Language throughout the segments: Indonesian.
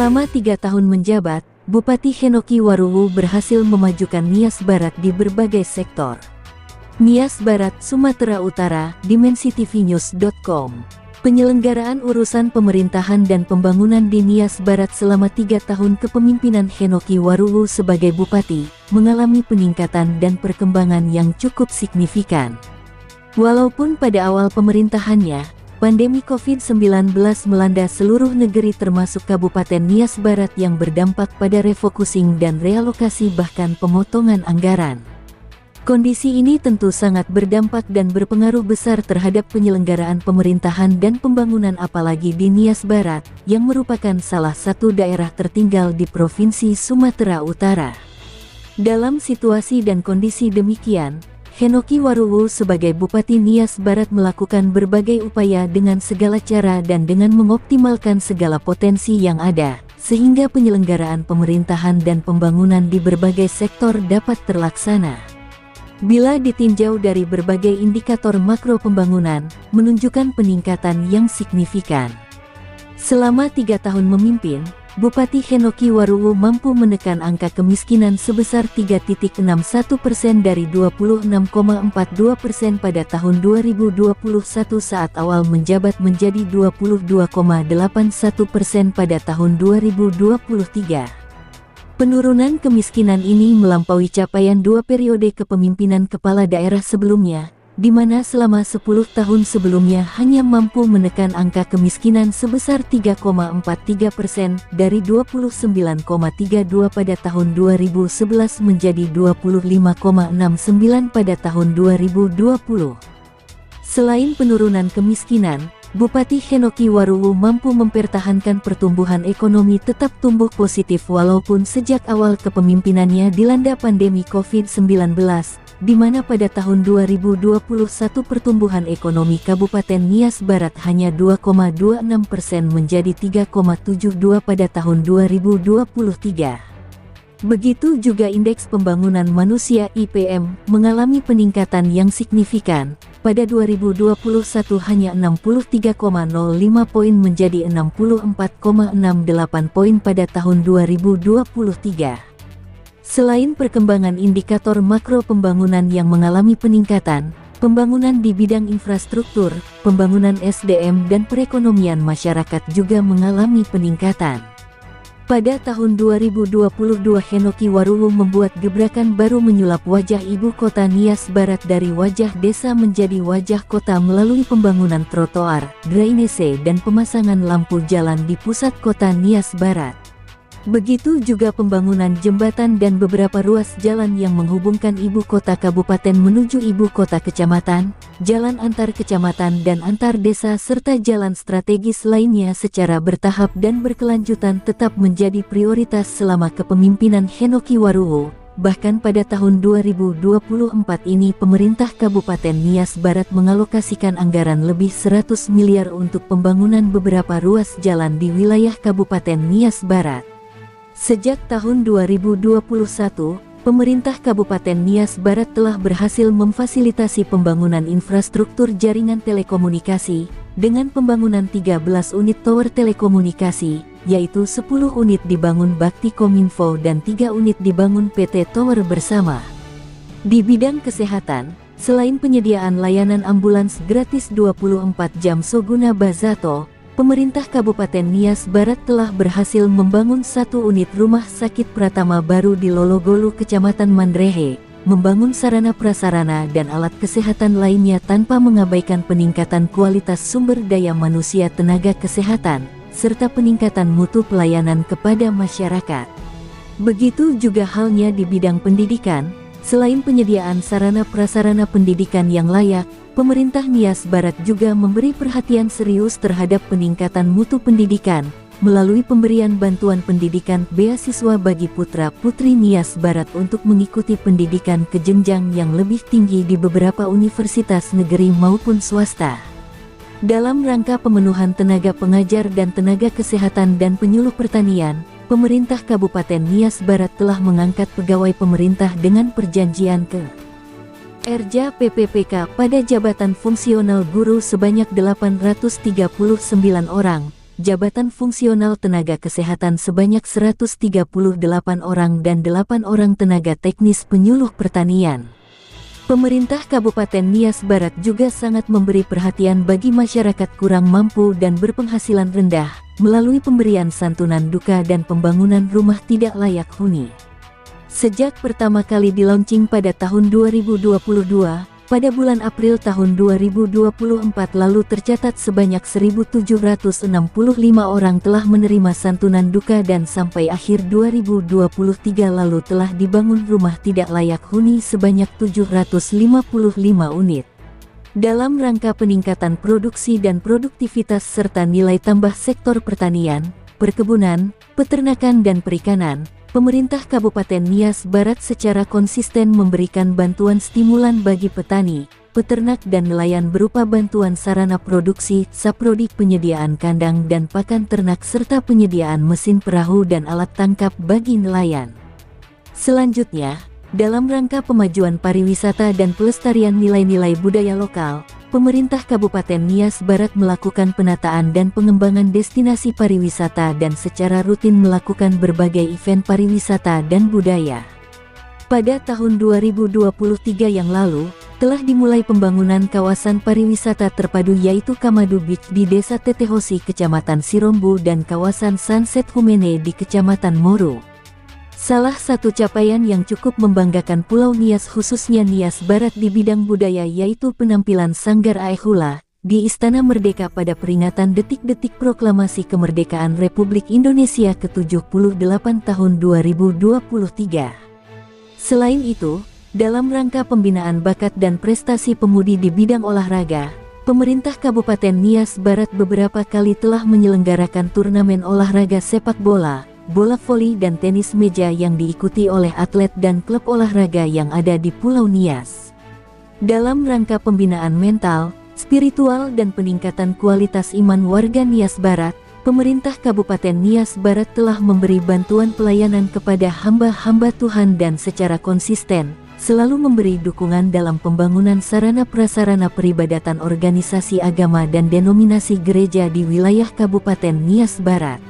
Selama 3 tahun menjabat, Bupati Henoki Waruwu berhasil memajukan Nias Barat di berbagai sektor. Nias Barat, Sumatera Utara, dimensitv.news.com. Penyelenggaraan urusan pemerintahan dan pembangunan di Nias Barat selama 3 tahun kepemimpinan Henoki Waruwu sebagai Bupati, mengalami peningkatan dan perkembangan yang cukup signifikan. Walaupun pada awal pemerintahannya, pandemi COVID-19 melanda seluruh negeri termasuk Kabupaten Nias Barat yang berdampak pada refocusing dan realokasi bahkan pemotongan anggaran. Kondisi ini tentu sangat berdampak dan berpengaruh besar terhadap penyelenggaraan pemerintahan dan pembangunan apalagi di Nias Barat, yang merupakan salah satu daerah tertinggal di Provinsi Sumatera Utara. Dalam situasi dan kondisi demikian, Henoki Waruwu sebagai Bupati Nias Barat melakukan berbagai upaya dengan segala cara dan dengan mengoptimalkan segala potensi yang ada, sehingga penyelenggaraan pemerintahan dan pembangunan di berbagai sektor dapat terlaksana. Bila ditinjau dari berbagai indikator makro pembangunan, menunjukkan peningkatan yang signifikan. Selama 3 tahun memimpin, Bupati Henoki Waruwu mampu menekan angka kemiskinan sebesar 3.61% dari 26,42% pada tahun 2021 saat awal menjabat menjadi 22,81% pada tahun 2023. Penurunan kemiskinan ini melampaui capaian 2 periode kepemimpinan kepala daerah sebelumnya, di mana selama 10 tahun sebelumnya hanya mampu menekan angka kemiskinan sebesar 3,43% dari 29,32 pada tahun 2011 menjadi 25,69 pada tahun 2020. Selain penurunan kemiskinan, Bupati Henoki Waruwu mampu mempertahankan pertumbuhan ekonomi tetap tumbuh positif walaupun sejak awal kepemimpinannya dilanda pandemi COVID-19, di mana pada tahun 2021 pertumbuhan ekonomi Kabupaten Nias Barat hanya 2,26% menjadi 3,72 pada tahun 2023. Begitu juga Indeks Pembangunan Manusia (IPM) mengalami peningkatan yang signifikan. Pada 2021 hanya 63,05 poin menjadi 64,68 poin pada tahun 2023. Selain perkembangan indikator makro pembangunan yang mengalami peningkatan, pembangunan di bidang infrastruktur, pembangunan SDM dan perekonomian masyarakat juga mengalami peningkatan. Pada tahun 2022 Henoki Waruwu membuat gebrakan baru menyulap wajah ibu kota Nias Barat dari wajah desa menjadi wajah kota melalui pembangunan trotoar, drainase dan pemasangan lampu jalan di pusat kota Nias Barat. Begitu juga pembangunan jembatan dan beberapa ruas jalan yang menghubungkan ibu kota kabupaten menuju ibu kota kecamatan, jalan antar kecamatan dan antar desa serta jalan strategis lainnya secara bertahap dan berkelanjutan tetap menjadi prioritas selama kepemimpinan Henoki Waruwu. Bahkan pada tahun 2024 ini pemerintah Kabupaten Nias Barat mengalokasikan anggaran lebih 100 miliar untuk pembangunan beberapa ruas jalan di wilayah Kabupaten Nias Barat. Sejak tahun 2021, pemerintah Kabupaten Nias Barat telah berhasil memfasilitasi pembangunan infrastruktur jaringan telekomunikasi, dengan pembangunan 13 unit tower telekomunikasi, yaitu 10 unit dibangun Bakti Kominfo dan 3 unit dibangun PT Tower Bersama. Di bidang kesehatan, selain penyediaan layanan ambulans gratis 24 jam Soguna Bazato, pemerintah Kabupaten Nias Barat telah berhasil membangun 1 unit rumah sakit Pratama baru di Lologolu Kecamatan Mandrehe, membangun sarana prasarana dan alat kesehatan lainnya tanpa mengabaikan peningkatan kualitas sumber daya manusia tenaga kesehatan, serta peningkatan mutu pelayanan kepada masyarakat. Begitu juga halnya di bidang pendidikan, selain penyediaan sarana prasarana pendidikan yang layak, pemerintah Nias Barat juga memberi perhatian serius terhadap peningkatan mutu pendidikan, melalui pemberian bantuan pendidikan beasiswa bagi putra-putri Nias Barat untuk mengikuti pendidikan ke jenjang yang lebih tinggi di beberapa universitas negeri maupun swasta. Dalam rangka pemenuhan tenaga pengajar dan tenaga kesehatan dan penyuluh pertanian, pemerintah Kabupaten Nias Barat telah mengangkat pegawai pemerintah dengan perjanjian ke Erja PPPK pada jabatan fungsional guru sebanyak 839 orang, jabatan fungsional tenaga kesehatan sebanyak 138 orang dan 8 orang tenaga teknis penyuluh pertanian. Pemerintah Kabupaten Nias Barat juga sangat memberi perhatian bagi masyarakat kurang mampu dan berpenghasilan rendah, melalui pemberian santunan duka dan pembangunan rumah tidak layak huni. Sejak pertama kali di-launching pada tahun 2022, pada bulan April tahun 2024 lalu tercatat sebanyak 1.765 orang telah menerima santunan duka dan sampai akhir 2023 lalu telah dibangun rumah tidak layak huni sebanyak 755 unit. Dalam rangka peningkatan produksi dan produktivitas serta nilai tambah sektor pertanian, perkebunan, peternakan dan perikanan, pemerintah Kabupaten Nias Barat secara konsisten memberikan bantuan stimulan bagi petani, peternak dan nelayan berupa bantuan sarana produksi, saprodik penyediaan kandang dan pakan ternak serta penyediaan mesin perahu dan alat tangkap bagi nelayan. Selanjutnya, dalam rangka pemajuan pariwisata dan pelestarian nilai-nilai budaya lokal, pemerintah Kabupaten Nias Barat melakukan penataan dan pengembangan destinasi pariwisata dan secara rutin melakukan berbagai event pariwisata dan budaya. Pada tahun 2023 yang lalu, telah dimulai pembangunan kawasan pariwisata terpadu yaitu Kamadu Beach di Desa Tetehosi Kecamatan Sirombu dan kawasan Sunset Humene di Kecamatan Moro. Salah satu capaian yang cukup membanggakan Pulau Nias khususnya Nias Barat di bidang budaya yaitu penampilan Sanggar Aehula di Istana Merdeka pada peringatan detik-detik proklamasi kemerdekaan Republik Indonesia ke-78 tahun 2023. Selain itu, dalam rangka pembinaan bakat dan prestasi pemudi di bidang olahraga, pemerintah Kabupaten Nias Barat beberapa kali telah menyelenggarakan turnamen olahraga sepak bola, bola voli dan tenis meja yang diikuti oleh atlet dan klub olahraga yang ada di Pulau Nias. Dalam rangka pembinaan mental, spiritual dan peningkatan kualitas iman warga Nias Barat, pemerintah Kabupaten Nias Barat telah memberi bantuan pelayanan kepada hamba-hamba Tuhan dan secara konsisten, selalu memberi dukungan dalam pembangunan sarana prasarana peribadatan organisasi agama dan denominasi gereja di wilayah Kabupaten Nias Barat.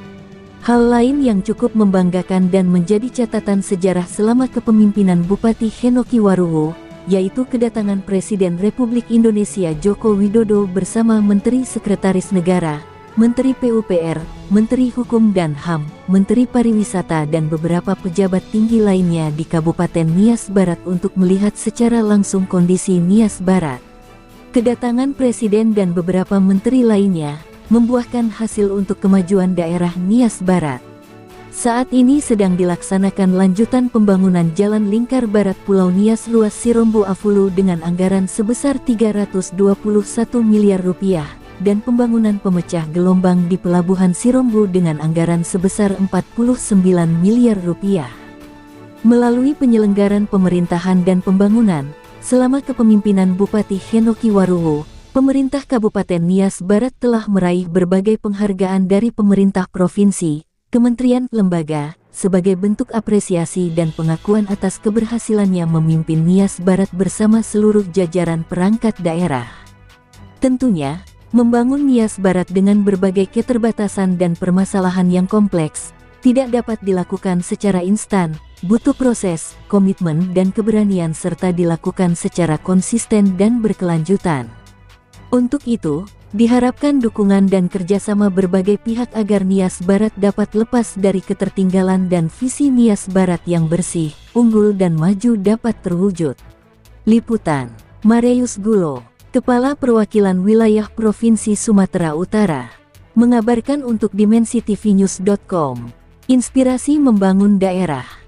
Hal lain yang cukup membanggakan dan menjadi catatan sejarah selama kepemimpinan Bupati Henoki Waruwo, yaitu kedatangan Presiden Republik Indonesia Joko Widodo bersama Menteri Sekretaris Negara, Menteri PUPR, Menteri Hukum dan HAM, Menteri Pariwisata dan beberapa pejabat tinggi lainnya di Kabupaten Nias Barat untuk melihat secara langsung kondisi Nias Barat. Kedatangan Presiden dan beberapa menteri lainnya membuahkan hasil untuk kemajuan daerah Nias Barat. Saat ini sedang dilaksanakan lanjutan pembangunan Jalan Lingkar Barat Pulau Nias ruas Sirombo Afulu dengan anggaran sebesar 321 miliar rupiah dan pembangunan pemecah gelombang di Pelabuhan Sirombo dengan anggaran sebesar 49 miliar rupiah. Melalui penyelenggaran pemerintahan dan pembangunan, selama kepemimpinan Bupati Henoki Waruwo, pemerintah Kabupaten Nias Barat telah meraih berbagai penghargaan dari pemerintah provinsi, kementerian, lembaga, sebagai bentuk apresiasi dan pengakuan atas keberhasilannya memimpin Nias Barat bersama seluruh jajaran perangkat daerah. Tentunya, membangun Nias Barat dengan berbagai keterbatasan dan permasalahan yang kompleks, tidak dapat dilakukan secara instan, butuh proses, komitmen dan keberanian serta dilakukan secara konsisten dan berkelanjutan. Untuk itu, diharapkan dukungan dan kerjasama berbagai pihak agar Nias Barat dapat lepas dari ketertinggalan dan visi Nias Barat yang bersih, unggul dan maju dapat terwujud. Liputan, Marius Gulo, Kepala Perwakilan Wilayah Provinsi Sumatera Utara, mengabarkan untuk dimensitivinews.com. Inspirasi membangun daerah.